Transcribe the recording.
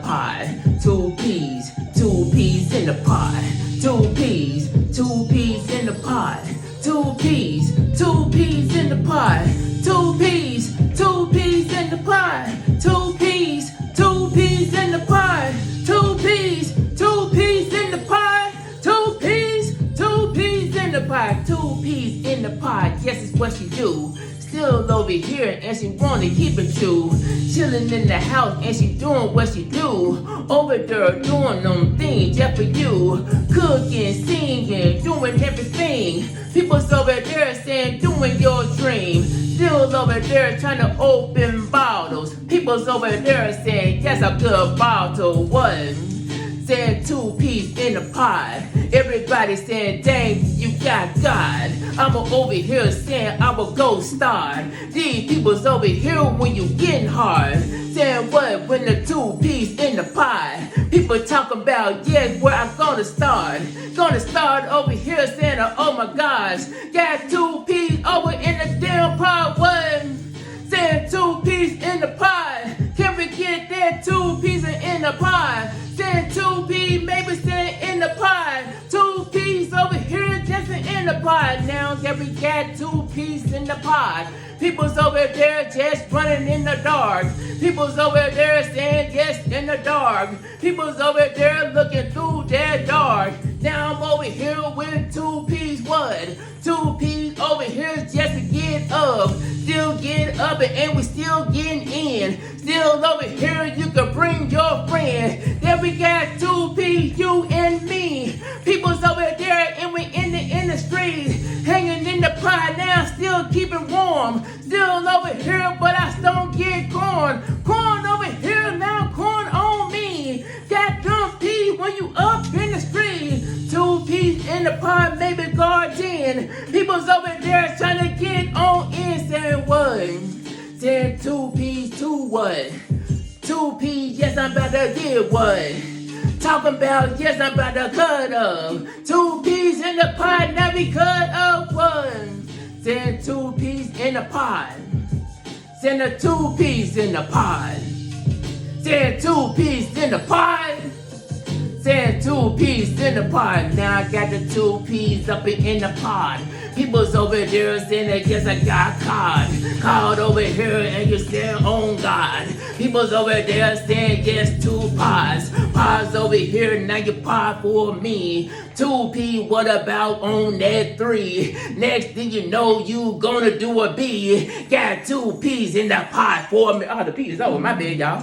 pot. 2 peas in the pot. 2 peas in the pot. 2 peas in the pot. 2 peas in the pot. 2 peas in the pot. 2 peas in the pot. 2 peas in the pot. 2 peas in the pot. Yes, it's what she do. Still over here and she wanna keep it true. Chillin' in the house and she doing what she do. Over there doing them things just for you. Cooking, singing, doing everything. People's over there saying doing your dream. Still over there trying to open bottles. People's over there saying yes, a good bottle. One saying 2 peas in the pot. Everybody saying, dang, you got God. I'm over here saying I'm a ghost star. These people's over here when you getting hard. Saying what when the 2 peas in the pot. People talking about, yes, where I'm gonna start. Gonna start over here saying, oh my gosh. Got 2 peas over in the damn pot. What? Saying 2 peas in the pot. Can we get that 2 peas in the pot? Saying 2 peas, maybe saying in the pot. 2 peas over here, just in the pot. Now that we got 2 peas in the pot. People's over there just running in the dark. People's over there saying yes in the dark. People's over there looking through that dark. Now I'm over here with 2 peas, what? 2 peas over here just to get up. Still get up and we still getting in. Still over here you can bring your friend. Then we got 2 peas, you and me. People's over there and we in the streets. Hanging in the pot now, still keeping warm. Still over here, but I still get corn. Corn over here now, corn on me. Got them peas when you up in the street. 2 peas in the pot, maybe garden. People's over there trying to get on in, saying what? Saying 2 peas to what? 2 peas, yes, I'm about to get what? Talking about, yes, I'm about to cut up. 2 peas in the pot, now we cut up one. Saying 2 peas in the pot. Saying the 2 peas in the pot. Saying 2 peas in the pot. Saying 2 peas in the pot. Now I got the 2 peas up in the pot. People's over there saying that yes, I got caught. Caught over here and you're saying on God. People's over there saying yes, 2 pots. Pots over here, now you pot for me. 2 peas, what about on that 3? Next thing you know, you gonna do a B. Got 2 peas in the pot for me. Oh, the peas is over, my bad, y'all.